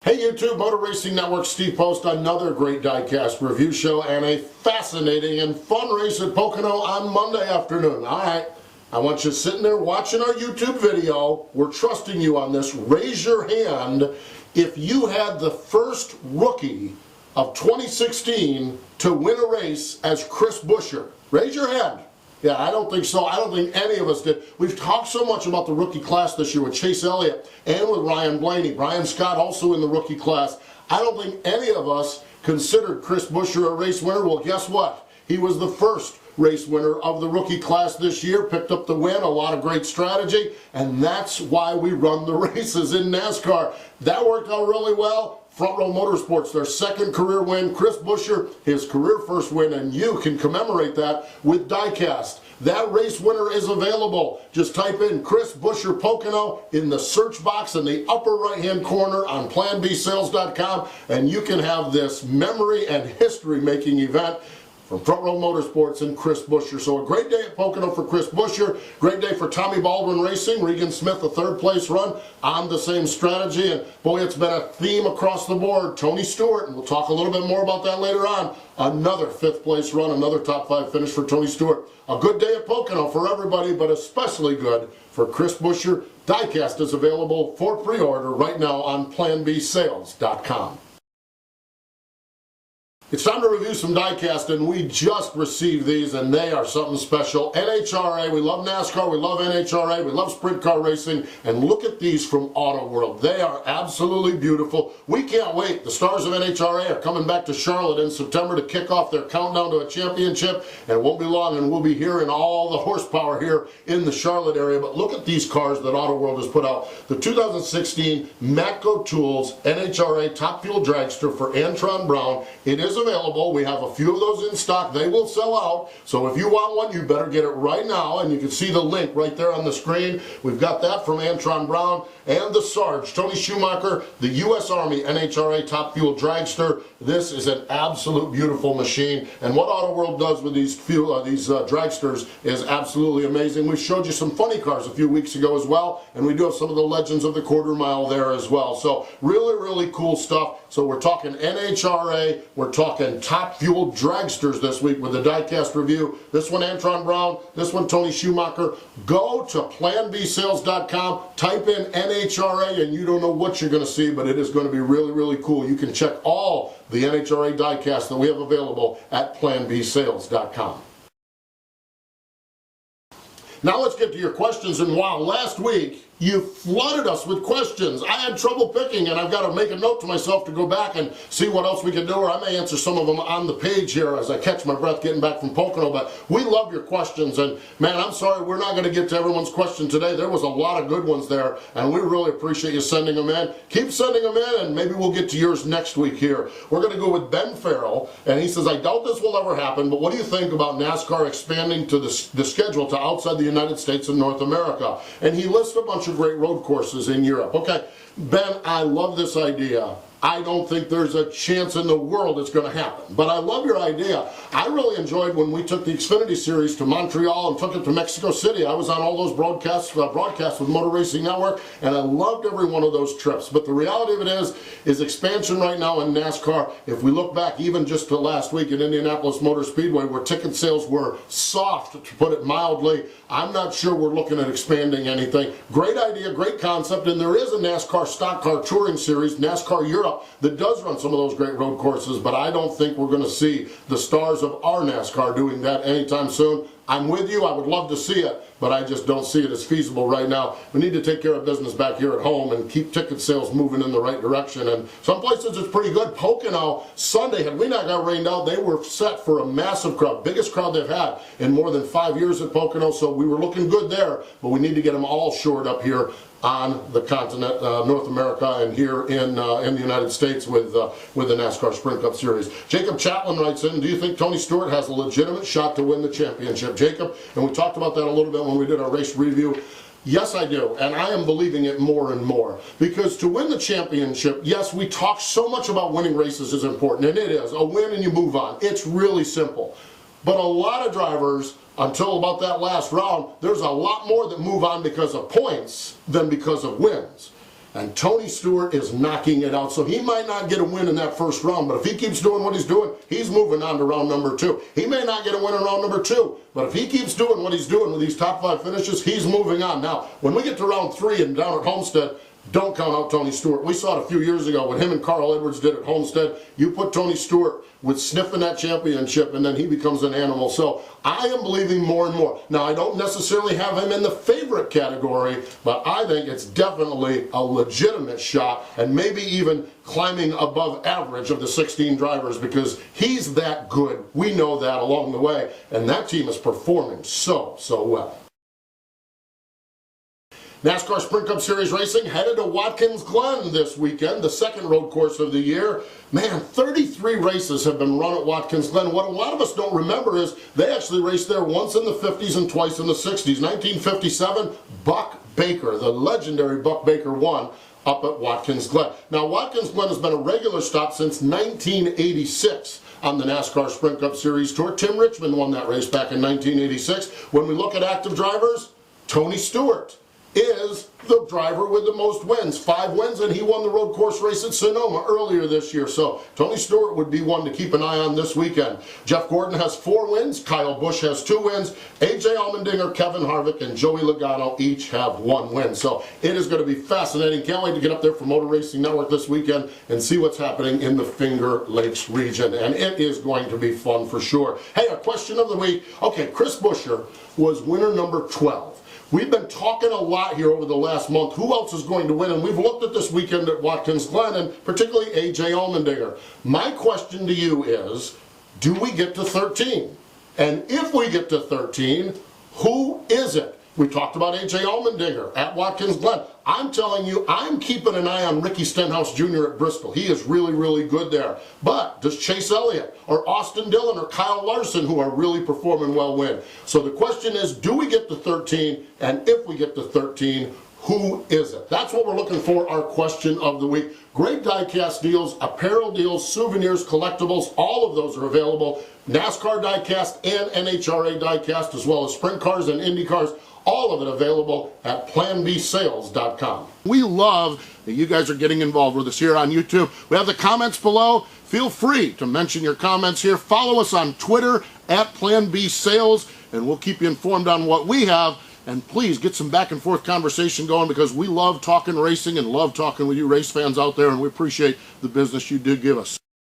Hey YouTube, Motor Racing Network, Steve Post, another great diecast review show and a fascinating and fun race at Pocono on Monday afternoon. Alright, I want you sitting there watching our YouTube video. We're trusting you on this. Raise your hand if you had the first rookie of 2016 to win a race as Chris Buescher. Raise your hand. Yeah, I don't think so. I don't think any of us did. We've talked so much about the rookie class this year with Chase Elliott and with Ryan Blaney. Brian Scott also in the rookie class. I don't think any of us considered Chris Buescher a race winner. Well, guess what? He was the first race winner of the rookie class this year, picked up the win, a lot of great strategy, and that's why we run the races in NASCAR. That worked out really well. Front Row Motorsports, their second career win. Chris Buescher, his career first win, and you can commemorate that with diecast. That race winner is available. Just type in Chris Buescher Pocono in the search box in the upper right-hand corner on planbsales.com, and you can have this memory and history-making event from Front Row Motorsports and Chris Buescher. So a great day at Pocono for Chris Buescher. Great day for Tommy Baldwin Racing. Regan Smith, a third place run on the same strategy. And boy, it's been a theme across the board. Tony Stewart, and we'll talk a little bit more about that later on. Another fifth place run, another top 5 finish for Tony Stewart. A good day at Pocono for everybody, but especially good for Chris Buescher. Diecast is available for pre-order right now on planbsales.com. It's time to review some diecast, and we just received these, and they are something special. NHRA, we love NASCAR, we love NHRA, we love sprint car racing, and look at these from AutoWorld. They are absolutely beautiful. We can't wait. The stars of NHRA are coming back to Charlotte in September to kick off their countdown to a championship, and it won't be long, and we'll be hearing all the horsepower here in the Charlotte area. But look at these cars that AutoWorld has put out. The 2016 Matco Tools NHRA Top Fuel Dragster for Antron Brown. It is available. We have a few of those in stock. They will sell out. So if you want one, you better get it right now. And you can see the link right there on the screen. We've got that from Antron Brown and the Sarge, Tony Schumacher, the U.S. Army NHRA Top Fuel Dragster. This is an absolute beautiful machine. And what AutoWorld does with these dragsters is absolutely amazing. We showed you some funny cars a few weeks ago as well. And we do have some of the legends of the quarter mile there as well. So really, really cool stuff. So we're talking NHRA. We're talking Top Fuel Dragsters this week with the diecast review. This one Antron Brown, this one Tony Schumacher. Go to planbsales.com, type in NHRA, and you don't know what you're going to see, but it is going to be really, really cool. You can check all the NHRA diecast that we have available at planbsales.com. Now let's get to your questions. And wow, last week you flooded us with questions. I had trouble picking, and I've got to make a note to myself to go back and see what else we can do, or I may answer some of them on the page here as I catch my breath getting back from Pocono. But we love your questions, and man, I'm sorry we're not going to get to everyone's question today. There was a lot of good ones there, and we really appreciate you sending them in. Keep sending them in, and maybe we'll get to yours next week here. We're going to go with Ben Farrell, and he says, I doubt this will ever happen, but what do you think about NASCAR expanding to the schedule to outside the United States and North America? And he lists a bunch of great road courses in Europe. Okay, Ben, I love this idea. I don't think there's a chance in the world it's going to happen, but I love your idea. I really enjoyed when we took the Xfinity Series to Montreal and took it to Mexico City. I was on all those broadcasts with Motor Racing Network, and I loved every one of those trips. But the reality of it is expansion right now in NASCAR. If we look back even just to last week at Indianapolis Motor Speedway, where ticket sales were soft, to put it mildly, I'm not sure we're looking at expanding anything. Great idea, great concept, and there is a NASCAR Stock Car Touring Series, NASCAR Europe, that does run some of those great road courses, but I don't think we're going to see the stars of our NASCAR doing that anytime soon. I'm with you. I would love to see it, but I just don't see it as feasible right now. We need to take care of business back here at home and keep ticket sales moving in the right direction. And some places it's pretty good. Pocono, Sunday, had we not got rained out, they were set for a massive crowd, biggest crowd they've had in more than 5 years at Pocono, so we were looking good there, but we need to get them all shored up here on the continent, North America, and here in the United States with the NASCAR Sprint Cup Series. Jacob Chaplin writes in, do you think Tony Stewart has a legitimate shot to win the championship? Jacob, and we talked about that a little bit when we did our race review. Yes, I do, and I am believing it more and more. Because to win the championship, yes, we talk so much about winning races is important, and it is. A win and you move on. It's really simple. But a lot of drivers, until about that last round, there's a lot more that move on because of points than because of wins. And Tony Stewart is knocking it out. So he might not get a win in that first round, but if he keeps doing what he's doing, he's moving on to round number 2. He may not get a win in round number 2, but if he keeps doing what he's doing with these top 5 finishes, he's moving on. Now, when we get to round 3 and down at Homestead, don't count out Tony Stewart. We saw it a few years ago when him and Carl Edwards did at Homestead. You put Tony Stewart with sniffing that championship, and then he becomes an animal. So I am believing more and more. Now, I don't necessarily have him in the favorite category, but I think it's definitely a legitimate shot, and maybe even climbing above average of the 16 drivers, because he's that good. We know that along the way, and that team is performing so well. NASCAR Sprint Cup Series racing headed to Watkins Glen this weekend, the second road course of the year. Man, 33 races have been run at Watkins Glen. What a lot of us don't remember is they actually raced there once in the 50s and twice in the 60s. 1957, Buck Baker, the legendary Buck Baker, won up at Watkins Glen. Now, Watkins Glen has been a regular stop since 1986 on the NASCAR Sprint Cup Series Tour. Tim Richmond won that race back in 1986. When we look at active drivers, Tony Stewart is the driver with the most wins, 5 wins, and he won the road course race at Sonoma earlier this year. So Tony Stewart would be one to keep an eye on this weekend. Jeff Gordon has 4 wins, Kyle Busch has 2 wins, AJ Allmendinger, Kevin Harvick, and Joey Logano each have 1 win. So it is going to be fascinating. Can't wait to get up there for Motor Racing Network this weekend and see what's happening in the Finger Lakes region, and it is going to be fun for sure. Hey, a question of the week. Okay, Chris Buescher was winner number 12. We've been talking a lot here over the last month. Who else is going to win? And we've looked at this weekend at Watkins Glen, and particularly AJ Allmendinger. My question to you is, do we get to 13? And if we get to 13, who is it? We talked about AJ Allmendinger at Watkins Glen. I'm telling you, I'm keeping an eye on Ricky Stenhouse Jr. at Bristol. He is really good there. But does Chase Elliott or Austin Dillon or Kyle Larson, who are really performing well, win? So the question is, do we get to 13? And if we get to 13, who is it? That's what we're looking for, our question of the week. Great diecast deals, apparel deals, souvenirs, collectibles, all of those are available. NASCAR diecast and NHRA diecast, as well as sprint cars and Indy cars. All of it available at planbsales.com. We love that you guys are getting involved with us here on YouTube. We have the comments below. Feel free to mention your comments here. Follow us on Twitter at PlanBSales, and we'll keep you informed on what we have. And please get some back and forth conversation going, because we love talking racing and love talking with you race fans out there, and we appreciate the business you do give us.